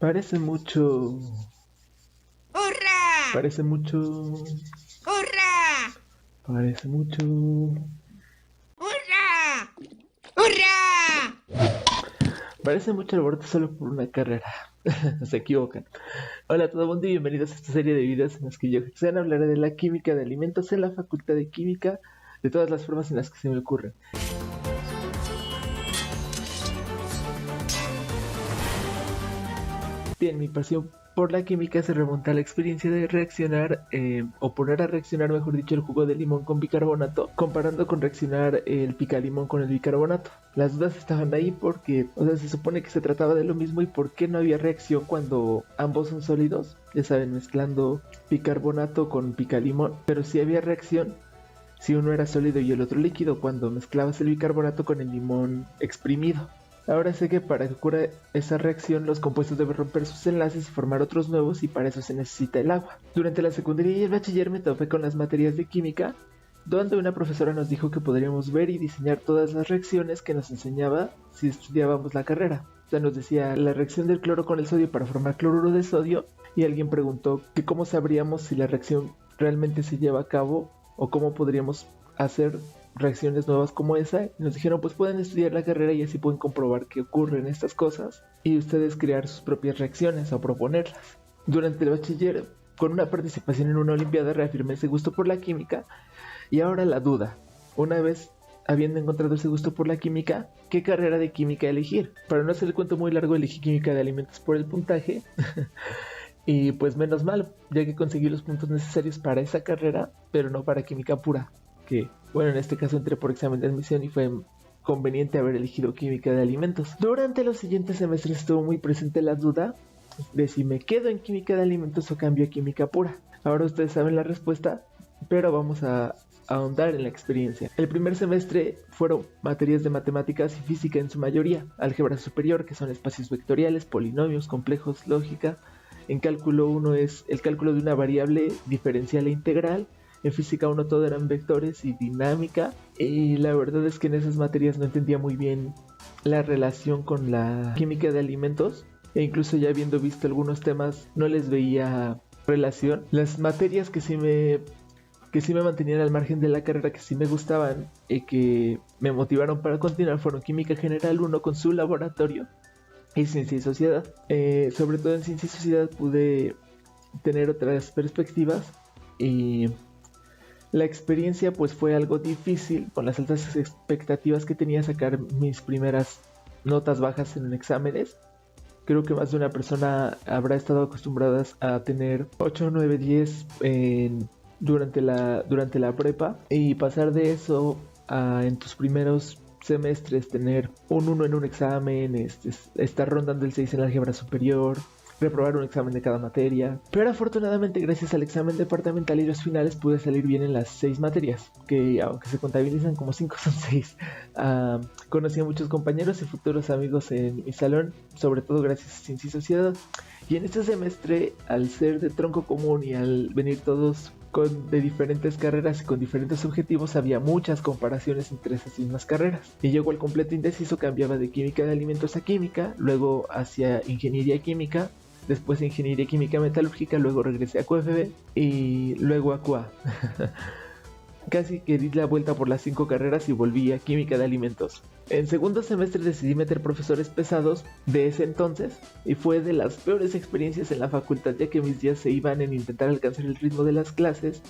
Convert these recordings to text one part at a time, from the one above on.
Parece mucho. ¡Hurra! Parece mucho. ¡Hurra! Parece mucho. ¡Hurra! ¡Hurra! Parece mucho alboroto solo por una carrera. Se equivocan. Hola a todo el mundo y bienvenidos a esta serie de videos en los que yo, Xen, hablaré de la química de alimentos en la Facultad de Química, de todas las formas en las que se me ocurren. Bien, mi pasión por la química se remonta a la experiencia de reaccionar, o poner a reaccionar, mejor dicho, el jugo de limón con bicarbonato, comparando con reaccionar el picalimón con el bicarbonato. Las dudas estaban ahí porque, se supone que se trataba de lo mismo y por qué no había reacción cuando ambos son sólidos, ya saben, mezclando bicarbonato con picalimón, pero sí había reacción si uno era sólido y el otro líquido, cuando mezclabas el bicarbonato con el limón exprimido. Ahora sé que para que ocurra esa reacción los compuestos deben romper sus enlaces y formar otros nuevos, y para eso se necesita el agua. Durante la secundaria y el bachiller me topé con las materias de química, donde una profesora nos dijo que podríamos ver y diseñar todas las reacciones que nos enseñaba si estudiábamos la carrera. O sea, nos decía la reacción del cloro con el sodio para formar cloruro de sodio, y alguien preguntó que cómo sabríamos si la reacción realmente se lleva a cabo o cómo podríamos hacer reacciones nuevas como esa. Y nos dijeron, pues pueden estudiar la carrera y así pueden comprobar que ocurren estas cosas y ustedes crear sus propias reacciones o proponerlas. Durante el bachiller, con una participación en una olimpiada, reafirmé ese gusto por la química. Y ahora la duda: una vez habiendo encontrado ese gusto por la química, ¿qué carrera de química elegir? Para no hacer el cuento muy largo, elegí química de alimentos por el puntaje. Y pues menos mal, ya que conseguí los puntos necesarios para esa carrera, pero no para química pura, que, bueno, en este caso entré por examen de admisión y fue conveniente haber elegido química de alimentos. Durante los siguientes semestres estuvo muy presente la duda de si me quedo en química de alimentos o cambio a química pura. Ahora ustedes saben la respuesta, pero vamos a ahondar en la experiencia. El primer semestre fueron materias de matemáticas y física en su mayoría, álgebra superior, que son espacios vectoriales, polinomios, complejos, lógica. En cálculo 1 es el cálculo de una variable diferencial e integral. En física 1 todo eran vectores y dinámica. Y la verdad es que en esas materias no entendía muy bien la relación con la química de alimentos. E incluso ya habiendo visto algunos temas no les veía relación. Las materias que sí me mantenían al margen de la carrera, que sí me gustaban y que me motivaron para continuar, fueron Química General 1 con su laboratorio y Ciencia y Sociedad. Sobre todo en Ciencia y Sociedad pude tener otras perspectivas, y la experiencia pues fue algo difícil. Con las altas expectativas que tenía, sacar mis primeras notas bajas en exámenes. Creo que más de una persona habrá estado acostumbradas a tener 8, 9, 10 durante la prepa, y pasar de eso a en tus primeros semestres tener un 1 en un examen, estar rondando el 6 en la álgebra superior, reprobar un examen de cada materia. Pero afortunadamente, gracias al examen departamental y los finales, pude salir bien en las 6 materias, que aunque se contabilizan como 5 son 6. Conocí a muchos compañeros y futuros amigos en mi salón, sobre todo gracias a Ciencia y Sociedad. Y en este semestre, al ser de tronco común y al venir todos de diferentes carreras y con diferentes objetivos, había muchas comparaciones entre esas mismas carreras. Y yo, al completo indeciso, cambiaba de química de alimentos a química, luego hacia ingeniería química, después ingeniería química metalúrgica, luego regresé a QFB y luego a QA. Casi que di la vuelta por las 5 carreras y volví a química de alimentos. En segundo semestre decidí meter profesores pesados de ese entonces, y fue de las peores experiencias en la facultad, ya que mis días se iban en intentar alcanzar el ritmo de las clases,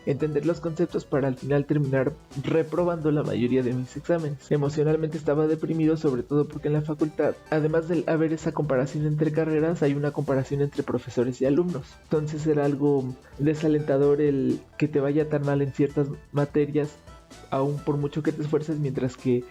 entender los conceptos, para al final terminar reprobando la mayoría de mis exámenes. Emocionalmente estaba deprimido, sobre todo porque en la facultad, además de haber esa comparación entre carreras, hay una comparación entre profesores y alumnos. Entonces era algo desalentador el que te vaya tan mal en ciertas materias, aún por mucho que te esfuerces, mientras que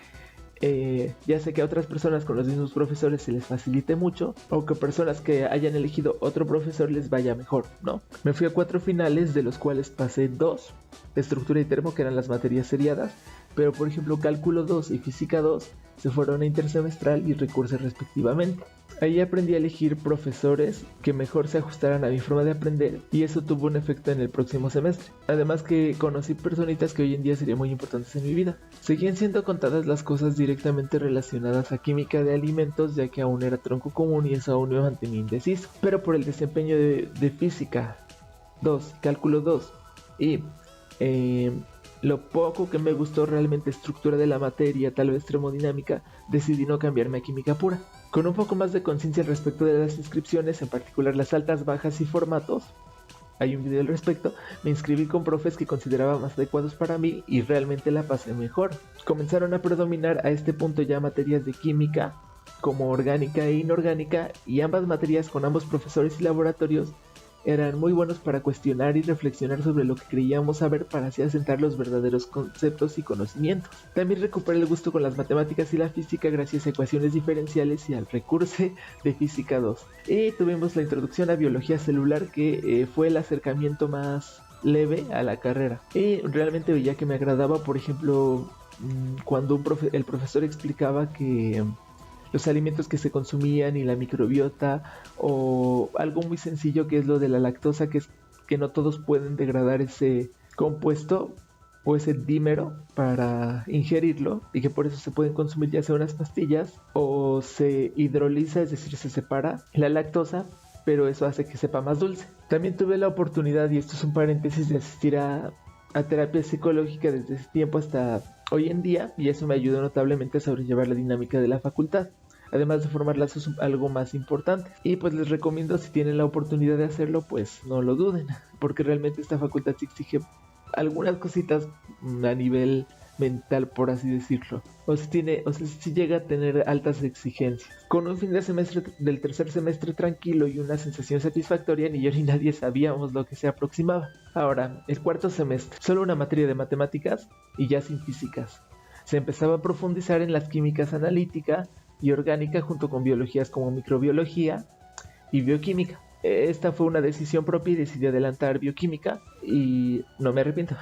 ya sé que a otras personas con los mismos profesores se les facilite mucho, o que personas que hayan elegido otro profesor les vaya mejor, ¿no? Me fui a 4 finales, de los cuales pasé 2, estructura y termo, que eran las materias seriadas, pero por ejemplo cálculo 2 y física 2 se fueron a intersemestral y recursos respectivamente. Ahí aprendí a elegir profesores que mejor se ajustaran a mi forma de aprender y eso tuvo un efecto en el próximo semestre. Además que conocí personitas que hoy en día serían muy importantes en mi vida. Seguían siendo contadas las cosas directamente relacionadas a química de alimentos, ya que aún era tronco común y eso aún me mantenía indeciso. Pero por el desempeño de física 2, cálculo 2 y lo poco que me gustó realmente estructura de la materia, tal vez termodinámica, decidí no cambiarme a química pura. Con un poco más de conciencia al respecto de las inscripciones, en particular las altas, bajas y formatos, hay un video al respecto, me inscribí con profes que consideraba más adecuados para mí y realmente la pasé mejor. Comenzaron a predominar a este punto ya materias de química, como orgánica e inorgánica, y ambas materias con ambos profesores y laboratorios eran muy buenos para cuestionar y reflexionar sobre lo que creíamos saber para así asentar los verdaderos conceptos y conocimientos. También recuperé el gusto con las matemáticas y la física gracias a ecuaciones diferenciales y al recurso de física 2. Y tuvimos la introducción a biología celular que fue el acercamiento más leve a la carrera. Y realmente veía que me agradaba, por ejemplo, cuando el profesor explicaba que los alimentos que se consumían y la microbiota, o algo muy sencillo que es lo de la lactosa, que es que no todos pueden degradar ese compuesto o ese dímero para ingerirlo y que por eso se pueden consumir ya sea unas pastillas o se hidroliza, es decir, se separa la lactosa, pero eso hace que sepa más dulce. También tuve la oportunidad, y esto es un paréntesis, de asistir a terapia psicológica desde ese tiempo hasta hoy en día, y eso me ayudó notablemente a sobrellevar la dinámica de la facultad, además de formar lazos algo más importantes. Y pues les recomiendo, si tienen la oportunidad de hacerlo, pues no lo duden, porque realmente esta facultad sí exige algunas cositas a nivel mental, por así decirlo, o si llega a tener altas exigencias. Con un fin de semestre del tercer semestre tranquilo y una sensación satisfactoria, ni yo ni nadie sabíamos lo que se aproximaba. Ahora, el cuarto semestre, solo una materia de matemáticas y ya sin físicas. Se empezaba a profundizar en las químicas analítica y orgánica junto con biologías como microbiología y bioquímica. Esta fue una decisión propia y decidí adelantar bioquímica y no me arrepiento.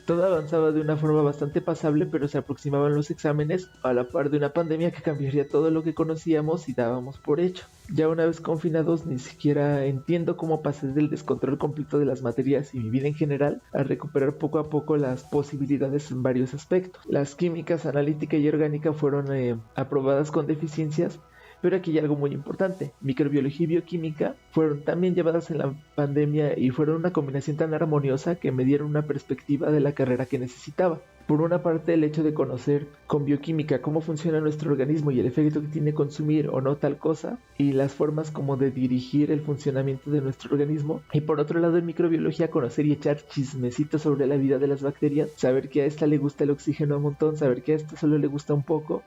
Todo avanzaba de una forma bastante pasable, pero se aproximaban los exámenes a la par de una pandemia que cambiaría todo lo que conocíamos y dábamos por hecho. Ya una vez confinados, ni siquiera entiendo cómo pasé del descontrol completo de las materias y mi vida en general a recuperar poco a poco las posibilidades en varios aspectos. Las químicas analítica y orgánica fueron aprobadas con deficiencias, pero aquí hay algo muy importante. Microbiología y bioquímica fueron también llevadas en la pandemia y fueron una combinación tan armoniosa que me dieron una perspectiva de la carrera que necesitaba. Por una parte, el hecho de conocer con bioquímica cómo funciona nuestro organismo y el efecto que tiene consumir o no tal cosa, y las formas como de dirigir el funcionamiento de nuestro organismo. Y por otro lado, en microbiología, conocer y echar chismecitos sobre la vida de las bacterias, saber que a esta le gusta el oxígeno un montón, saber que a esta solo le gusta un poco,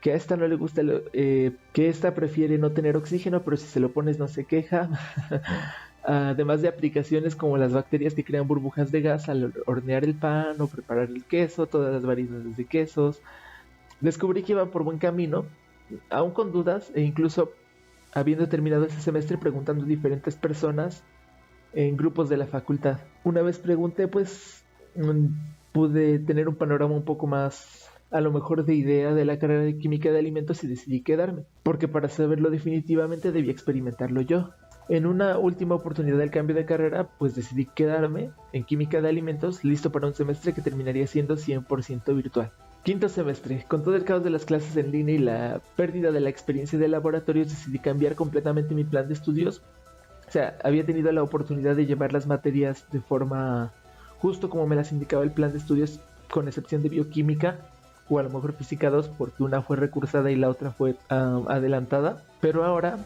que a esta no le gusta, que esta prefiere no tener oxígeno, pero si se lo pones no se queja. Además de aplicaciones como las bacterias que crean burbujas de gas al hornear el pan o preparar el queso, todas las variedades de quesos. Descubrí que iba por buen camino, aún con dudas, e incluso habiendo terminado ese semestre preguntando a diferentes personas en grupos de la facultad. Una vez pregunté, pues pude tener un panorama un poco más, a lo mejor, de idea de la carrera de química de alimentos y decidí quedarme, porque para saberlo definitivamente debía experimentarlo yo. En una última oportunidad del cambio de carrera, pues decidí quedarme en química de alimentos, listo para un semestre que terminaría siendo 100% virtual. Quinto semestre, con todo el caos de las clases en línea y la pérdida de la experiencia de laboratorios, decidí cambiar completamente mi plan de estudios. O sea, había tenido la oportunidad de llevar las materias de forma justo como me las indicaba el plan de estudios, con excepción de bioquímica, o a lo mejor física 2, porque una fue recursada y la otra fue adelantada. Pero ahora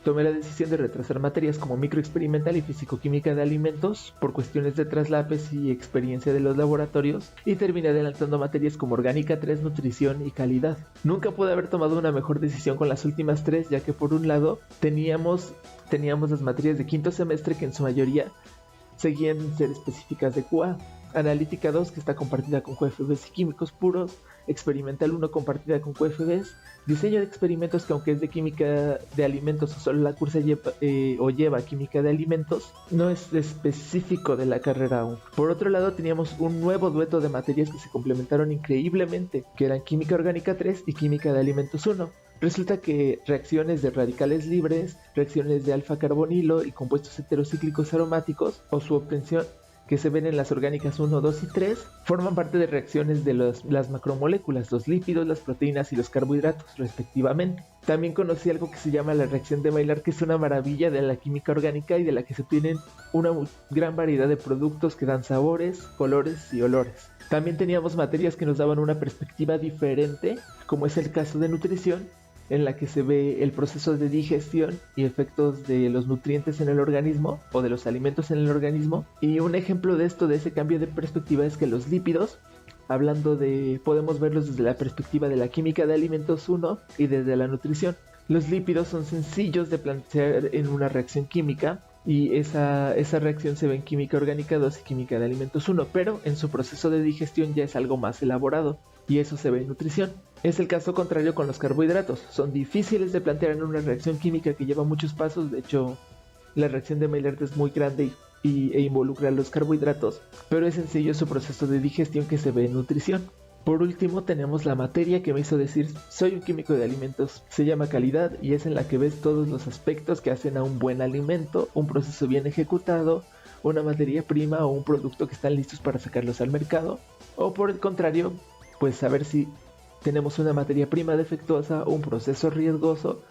tomé la decisión de retrasar materias como microexperimental y fisicoquímica de alimentos por cuestiones de traslapes y experiencia de los laboratorios, y terminé adelantando materias como orgánica 3, nutrición y calidad. Nunca pude haber tomado una mejor decisión con las últimas tres, ya que por un lado teníamos las materias de quinto semestre que en su mayoría seguían ser específicas de QA. Analítica 2, que está compartida con QFBs y químicos puros, experimental 1 compartida con QFBs, diseño de experimentos que aunque es de química de alimentos o solo la cursa lleva química de alimentos, no es específico de la carrera aún. Por otro lado teníamos un nuevo dueto de materias que se complementaron increíblemente, que eran química orgánica 3 y química de alimentos 1. Resulta que reacciones de radicales libres, reacciones de alfa carbonilo y compuestos heterocíclicos aromáticos o su obtención que se ven en las orgánicas 1, 2 y 3 forman parte de reacciones de las macromoléculas, los lípidos, las proteínas y los carbohidratos respectivamente. También conocí algo que se llama la reacción de Maillard, que es una maravilla de la química orgánica y de la que se obtienen una gran variedad de productos que dan sabores, colores y olores. También teníamos materias que nos daban una perspectiva diferente, como es el caso de nutrición, en la que se ve el proceso de digestión y efectos de los nutrientes en el organismo o de los alimentos en el organismo. Y un ejemplo de esto, de ese cambio de perspectiva, es que los lípidos, podemos verlos desde la perspectiva de la química de alimentos 1 y desde la nutrición. Los lípidos son sencillos de plantear en una reacción química y esa reacción se ve en química orgánica 2 y química de alimentos 1, pero en su proceso de digestión ya es algo más elaborado y eso se ve en nutrición. Es el caso contrario con los carbohidratos. Son difíciles de plantear en una reacción química que lleva muchos pasos. De hecho, la reacción de Maillard es muy grande e involucra los carbohidratos, pero es sencillo su proceso de digestión que se ve en nutrición. Por último tenemos la materia que me hizo decir soy un químico de alimentos. Se llama calidad y es en la que ves todos los aspectos que hacen a un buen alimento, un proceso bien ejecutado, una materia prima o un producto que están listos para sacarlos al mercado. O por el contrario, pues saber si tenemos una materia prima defectuosa, un proceso riesgoso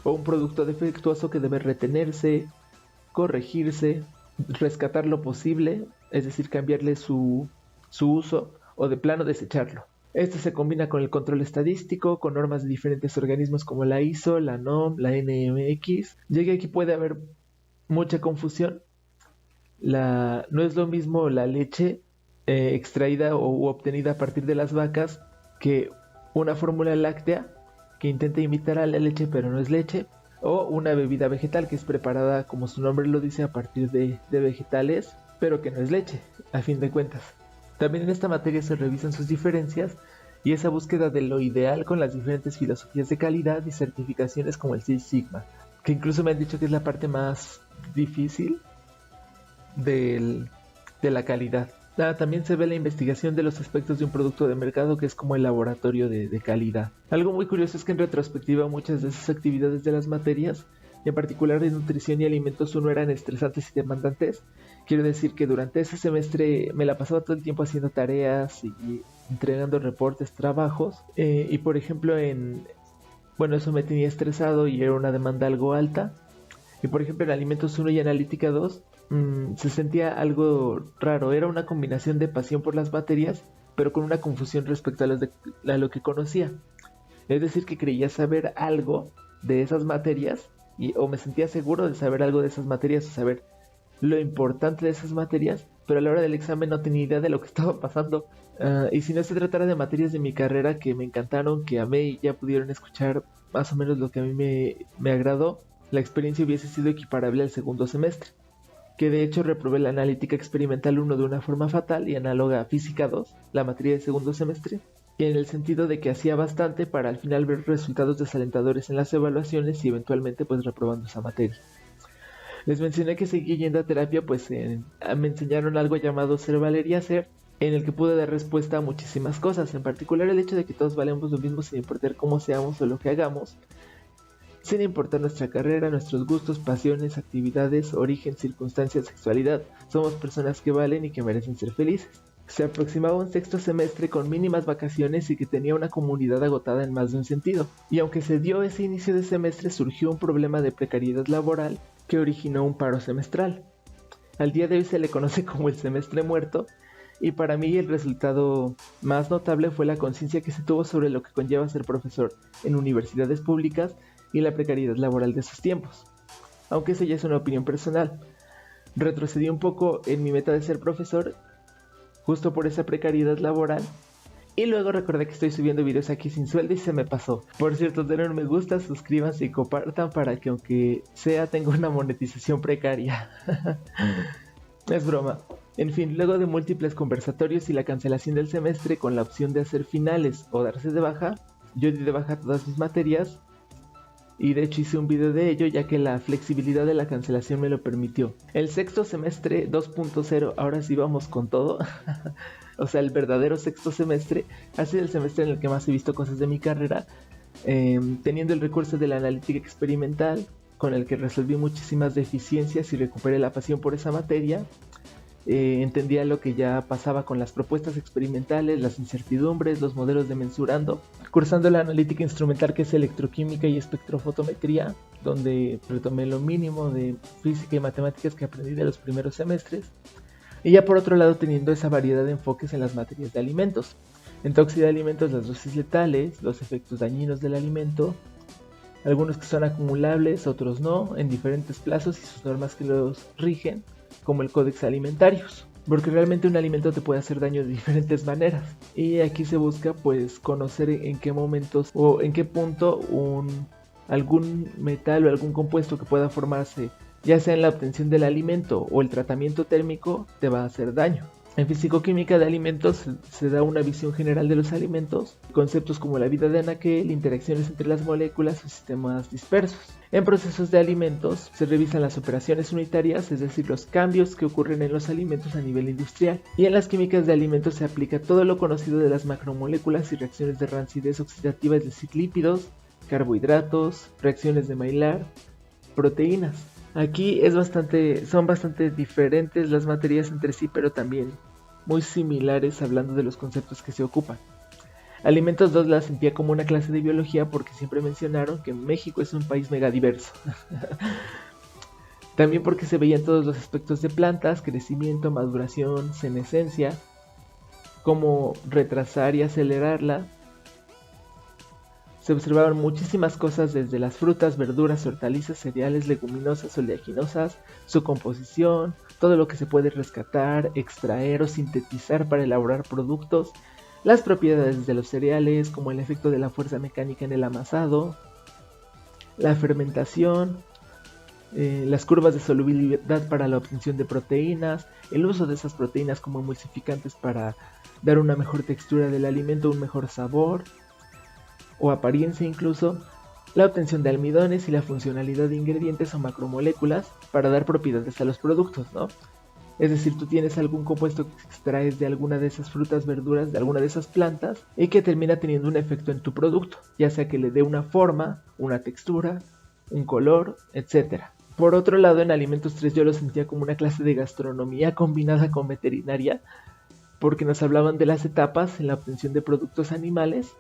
o un producto defectuoso que debe retenerse, corregirse, rescatar lo posible, es decir, cambiarle su uso o de plano desecharlo. Esto se combina con el control estadístico, con normas de diferentes organismos como la ISO, la NOM, la NMX. Ya que aquí puede haber mucha confusión. No es lo mismo la leche extraída o obtenida a partir de las vacas que una fórmula láctea que intenta imitar a la leche pero no es leche, o una bebida vegetal que es preparada, como su nombre lo dice, a partir de vegetales pero que no es leche, a fin de cuentas. También en esta materia se revisan sus diferencias y esa búsqueda de lo ideal con las diferentes filosofías de calidad y certificaciones como el Six Sigma, que incluso me han dicho que es la parte más difícil de la calidad. También se ve la investigación de los aspectos de un producto de mercado que es como el laboratorio de calidad. Algo muy curioso es que en retrospectiva muchas de esas actividades de las materias, en particular de nutrición y alimentos 1, eran estresantes y demandantes. Quiero decir que durante ese semestre me la pasaba todo el tiempo haciendo tareas y entregando reportes, trabajos. Y por ejemplo eso me tenía estresado y era una demanda algo alta. Y por ejemplo en alimentos 1 y analítica 2 se sentía algo raro. Era una combinación de pasión por las materias, pero con una confusión respecto a lo que conocía. Es decir, que creía saber algo de esas materias o me sentía seguro de saber algo de esas materias o saber lo importante de esas materias, pero a la hora del examen no tenía idea de lo que estaba pasando. Y si no se tratara de materias de mi carrera que me encantaron, que amé y ya pudieron escuchar más o menos lo que a mí me agradó, la experiencia hubiese sido equiparable al segundo semestre, que de hecho reprobé la analítica experimental 1 de una forma fatal y análoga a física 2, la materia de segundo semestre, y en el sentido de que hacía bastante para al final ver resultados desalentadores en las evaluaciones y eventualmente pues reprobando esa materia. Les mencioné que seguí yendo a terapia, pues me enseñaron algo llamado ser valer y hacer, en el que pude dar respuesta a muchísimas cosas, en particular el hecho de que todos valemos lo mismo sin importar cómo seamos o lo que hagamos, sin importar nuestra carrera, nuestros gustos, pasiones, actividades, origen, circunstancias, sexualidad. Somos personas que valen y que merecen ser felices. Se aproximaba un sexto semestre con mínimas vacaciones y que tenía una comunidad agotada en más de un sentido. Y aunque se dio ese inicio de semestre, surgió un problema de precariedad laboral que originó un paro semestral. Al día de hoy se le conoce como el semestre muerto, y para mí el resultado más notable fue la conciencia que se tuvo sobre lo que conlleva ser profesor en universidades públicas y la precariedad laboral de esos tiempos. Aunque eso ya es una opinión personal. Retrocedí un poco en mi meta de ser profesor, justo por esa precariedad laboral, y luego recordé que estoy subiendo videos aquí sin sueldo y se me pasó. Por cierto, denle un me gusta, suscríbanse y compartan para que aunque sea tenga una monetización precaria. Es broma. En fin, luego de múltiples conversatorios y la cancelación del semestre con la opción de hacer finales o darse de baja, yo di de baja todas mis materias y de hecho hice un video de ello ya que la flexibilidad de la cancelación me lo permitió. El sexto semestre 2.0, ahora sí vamos con todo, o sea, el verdadero sexto semestre ha sido el semestre en el que más he visto cosas de mi carrera, teniendo el recurso de la analítica experimental, con el que resolví muchísimas deficiencias y recuperé la pasión por esa materia. Entendía lo que ya pasaba con las propuestas experimentales, las incertidumbres, los modelos de mensurando, cursando la analítica instrumental que es electroquímica y espectrofotometría, donde retomé lo mínimo de física y matemáticas que aprendí de los primeros semestres, y ya por otro lado teniendo esa variedad de enfoques en las materias de alimentos. En toxicidad de alimentos, las dosis letales, los efectos dañinos del alimento, algunos que son acumulables, otros no, en diferentes plazos y sus normas que los rigen, como el Codex Alimentarius, porque realmente un alimento te puede hacer daño de diferentes maneras, y aquí se busca pues conocer en qué momentos o en qué punto algún metal o algún compuesto que pueda formarse, ya sea en la obtención del alimento o el tratamiento térmico, te va a hacer daño. En fisicoquímica de alimentos se da una visión general de los alimentos, conceptos como la vida de anaquel, interacciones entre las moléculas o sistemas dispersos. En procesos de alimentos se revisan las operaciones unitarias, es decir, los cambios que ocurren en los alimentos a nivel industrial. Y en las químicas de alimentos se aplica todo lo conocido de las macromoléculas y reacciones de rancidez oxidativa, es decir, lípidos, carbohidratos, reacciones de Maillard, proteínas. Aquí son bastante diferentes las materias entre sí, pero también muy similares hablando de los conceptos que se ocupan. Alimentos 2 la sentía como una clase de biología porque siempre mencionaron que México es un país megadiverso. También porque se veían todos los aspectos de plantas, crecimiento, maduración, senescencia, cómo retrasar y acelerarla. Se observaban muchísimas cosas desde las frutas, verduras, hortalizas, cereales, leguminosas, oleaginosas, su composición, todo lo que se puede rescatar, extraer o sintetizar para elaborar productos, las propiedades de los cereales, como el efecto de la fuerza mecánica en el amasado, la fermentación, las curvas de solubilidad para la obtención de proteínas, el uso de esas proteínas como emulsificantes para dar una mejor textura del alimento, un mejor sabor o apariencia incluso, la obtención de almidones y la funcionalidad de ingredientes o macromoléculas para dar propiedades a los productos, ¿no? Es decir, tú tienes algún compuesto que extraes de alguna de esas frutas, verduras, de alguna de esas plantas y que termina teniendo un efecto en tu producto, ya sea que le dé una forma, una textura, un color, etc. Por otro lado, en Alimentos 3 yo lo sentía como una clase de gastronomía combinada con veterinaria, porque nos hablaban de las etapas en la obtención de productos animales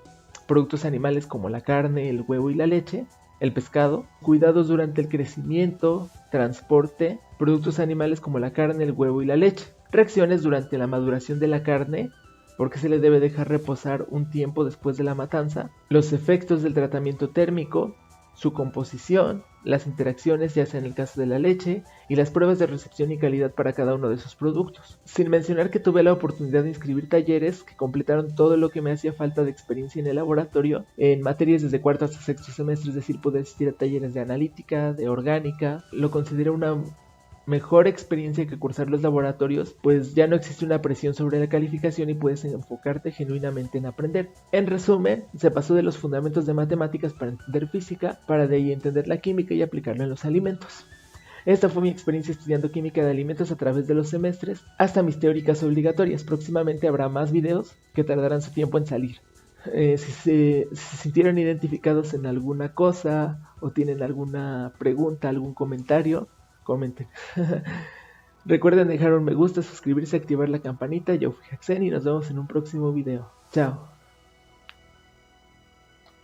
como la carne, el huevo y la leche, el pescado, cuidados durante el crecimiento, transporte, productos animales como la carne, el huevo y la leche, reacciones durante la maduración de la carne, porque se le debe dejar reposar un tiempo después de la matanza, los efectos del tratamiento térmico, su composición, las interacciones, ya sea en el caso de la leche, y las pruebas de recepción y calidad para cada uno de esos productos. Sin mencionar que tuve la oportunidad de inscribir talleres que completaron todo lo que me hacía falta de experiencia en el laboratorio, en materias desde cuarto hasta sexto semestre, es decir, pude asistir a talleres de analítica, de orgánica. Lo considero una mejor experiencia que cursar los laboratorios, pues ya no existe una presión sobre la calificación y puedes enfocarte genuinamente en aprender. En resumen, se pasó de los fundamentos de matemáticas para entender física, para de ahí entender la química y aplicarla en los alimentos. Esta fue mi experiencia estudiando química de alimentos a través de los semestres, hasta mis teóricas obligatorias. Próximamente habrá más videos que tardarán su tiempo en salir. Si se sintieron identificados en alguna cosa o tienen alguna pregunta, algún comentario, comenten. Recuerden dejar un me gusta, suscribirse, activar la campanita. Yo fui Jackson y nos vemos en un próximo video. Chao.